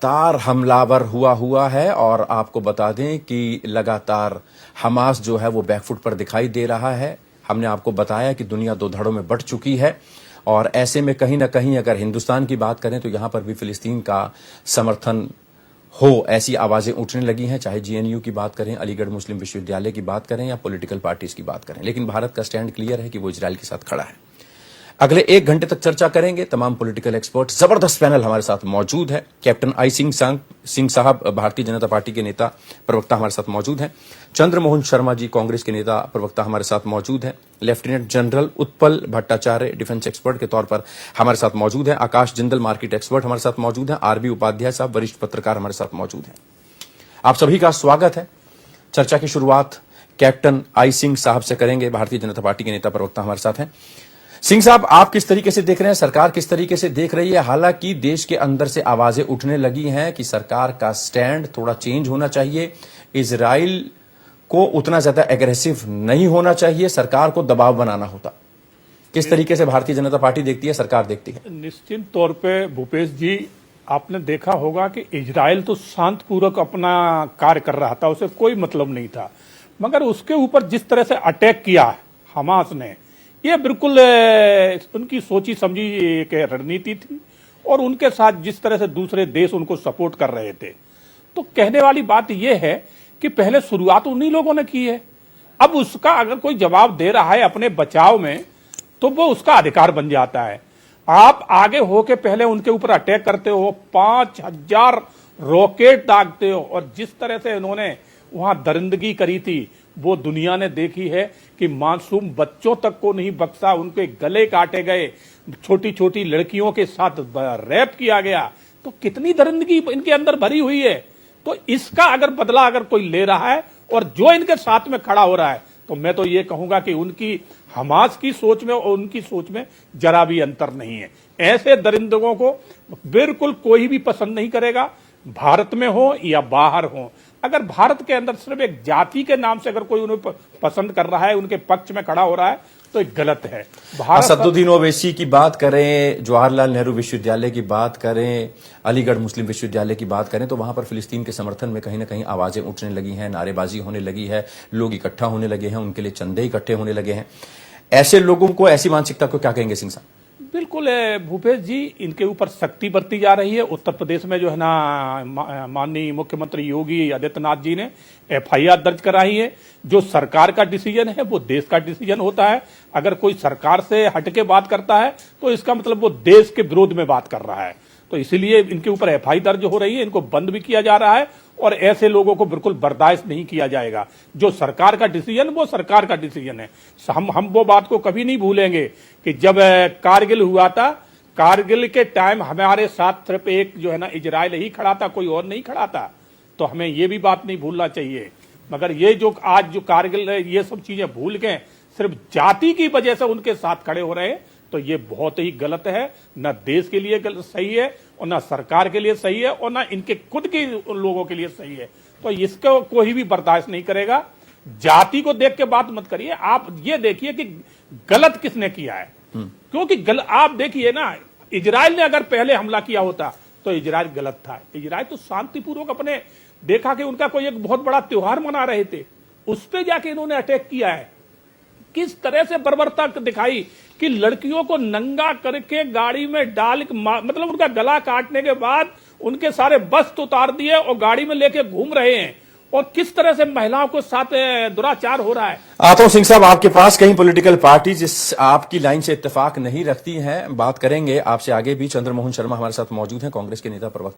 लगातार हमलावर हुआ है और आपको बता दें कि लगातार हमास जो है वो बैकफुट पर दिखाई दे रहा है। हमने आपको बताया कि दुनिया दो धड़ों में बंट चुकी है और ऐसे में कहीं ना कहीं अगर हिंदुस्तान की बात करें तो यहां पर भी फिलिस्तीन का समर्थन हो, ऐसी आवाजें उठने लगी हैं। चाहे जेएनयू की बात करें, अलीगढ़ मुस्लिम विश्वविद्यालय की बात करें या पॉलिटिकल पार्टीज की बात करें, लेकिन भारत का स्टैंड क्लियर है कि वो इजराइल के साथ खड़ा है। अगले 1 घंटे तक चर्चा करेंगे। तमाम पॉलिटिकल एक्सपर्ट, जबरदस्त पैनल हमारे साथ मौजूद है। कैप्टन आई सिंह साहब भारतीय जनता पार्टी के नेता प्रवक्ता हमारे साथ मौजूद हैं। चंद्रमोहन शर्मा जी कांग्रेस के नेता प्रवक्ता हमारे साथ मौजूद हैं। Lieutenant general Utpal Bhattacharya defence expert के तौर पर हमारे साथ मौजूद हैं। आकाश जिंदल मार्केट एक्सपर्ट हमारे साथ मौजूद हैं। आरबी उपाध्याय साहब वरिष्ठ पत्रकार हमारे साथ मौजूद हैं। आप सभी का स्वागत है। चर्चा की शुरुआत कैप्टन आई सिंह साहब से करेंगे। भारतीय जनता पार्टी के नेता प्रवक्ता हमारे साथ हैं। सिंह साहब, आप किस तरीके से देख रहे हैं, सरकार किस तरीके से देख रही है? हालांकि देश के अंदर से आवाजें उठने लगी हैं कि सरकार का स्टैंड थोड़ा चेंज होना चाहिए, इजराइल को उतना ज्यादा एग्रेसिव नहीं होना चाहिए, सरकार को दबाव बनाना होता। किस तरीके से भारतीय जनता पार्टी देखती है, सरकार देखती है? निश्चित तौर पे भूपेश जी, आपने देखा होगा कि इजराइल तो शांतिपूर्वक अपना कार्य कर रहा था, उसे कोई मतलब नहीं था, मगर उसके ऊपर जिस तरह से अटैक किया हमास ने, ये बिल्कुल उनकी सोची समझी एक रणनीति थी और उनके साथ जिस तरह से दूसरे देश उनको सपोर्ट कर रहे थे। तो कहने वाली बात यह है कि पहले शुरुआत उन्हीं लोगों ने की है। अब उसका अगर कोई जवाब दे रहा है अपने बचाव में तो वो उसका अधिकार बन जाता है। आप आगे होके पहले उनके ऊपर अटैक करते हो, 5000 रॉकेट दागते हो और जिस तरह से उन्होंने वहां दरिंदगी करी थी वो दुनिया ने देखी है कि मासूम बच्चों तक को नहीं बख्शा, उनके गले काटे गए, छोटी छोटी लड़कियों के साथ रैप किया गया। तो कितनी दरिंदगी इनके अंदर भरी हुई है। तो इसका अगर बदला अगर कोई ले रहा है और जो इनके साथ में खड़ा हो रहा है, तो मैं तो ये कहूंगा कि उनकी हमास की सोच में और उनकी सोच में जरा भी अंतर नहीं है। ऐसे दरिंदों को बिल्कुल कोई भी पसंद नहीं करेगा, भारत में हो या बाहर हो। अगर भारत के अंदर सिर्फ एक जाति के नाम से अगर कोई उन्हें पसंद कर रहा है, उनके पक्ष में खड़ा हो रहा है, तो एक गलत है। असदुद्दीन ओवैसी की बात करें, जवाहरलाल नेहरू विश्वविद्यालय की बात करें, अलीगढ़ मुस्लिम विश्वविद्यालय की बात करें, तो वहां पर फिलिस्तीन के समर्थन में कहीं ना कहीं आवाजें उठने लगी हैं, नारेबाजी होने लगी है, लोग इकट्ठा होने लगे हैं, उनके लिए चंदे इकट्ठे होने लगे हैं। ऐसे लोगों को, ऐसी मानसिकता को क्या कहेंगे सिंह साहब? बिल्कुल भूपेश जी, इनके ऊपर सख्ती बरती जा रही है। उत्तर प्रदेश में जो है ना, माननीय मुख्यमंत्री योगी आदित्यनाथ जी ने एफआईआर दर्ज कराई है। जो सरकार का डिसीजन है वो देश का डिसीजन होता है। अगर कोई सरकार से हटके बात करता है तो इसका मतलब वो देश के विरोध में बात कर रहा है। तो इसीलिए इनके ऊपर एफआईआर दर्ज हो रही है, इनको बंद भी किया जा रहा है और ऐसे लोगों को बिल्कुल बर्दाश्त नहीं किया जाएगा। जो सरकार का डिसीजन वो सरकार का डिसीजन है। हम वो बात को कभी नहीं भूलेंगे कि जब कारगिल हुआ था, कारगिल के टाइम हमारे साथ सिर्फ एक जो है ना इजराइल ही खड़ा था, कोई और नहीं खड़ा था। तो हमें ये भी बात नहीं भूलना चाहिए। मगर ये जो आज जो कारगिल ये सब चीजें भूल के सिर्फ जाति की वजह से उनके साथ खड़े हो रहे हैं, तो ये बहुत ही गलत है। न देश के लिए सही है और न सरकार के लिए सही है और न इनके खुद के लोगों के लिए सही है। तो इसको कोई भी बर्दाश्त नहीं करेगा। जाति को देख के बात मत करिए, आप ये देखिए कि गलत किसने किया है। क्योंकि आप देखिए ना, इजराइल ने अगर पहले हमला किया होता तो इजराइल गलत था। इजराइल तो शांतिपूर्वक अपने देखा कि उनका कोई एक बहुत बड़ा त्योहार मना रहे थे, उस पर जाके इन्होंने अटैक किया है। किस तरह से बर्बरता दिखाई कि लड़कियों को नंगा करके गाड़ी में डाल, मतलब उनका गला काटने के बाद उनके सारे वस्त्र उतार दिए और गाड़ी में लेके घूम रहे हैं। और किस तरह से महिलाओं के साथ दुराचार हो रहा है। आता हूं सिंह साहब आपके पास। कहीं पॉलिटिकल पार्टी जिस आपकी लाइन से इत्तेफाक नहीं रखती हैं, बात करेंगे आपसे आगे भी। चंद्रमोहन शर्मा हमारे साथ मौजूद हैं, कांग्रेस के नेता प्रवक्ता।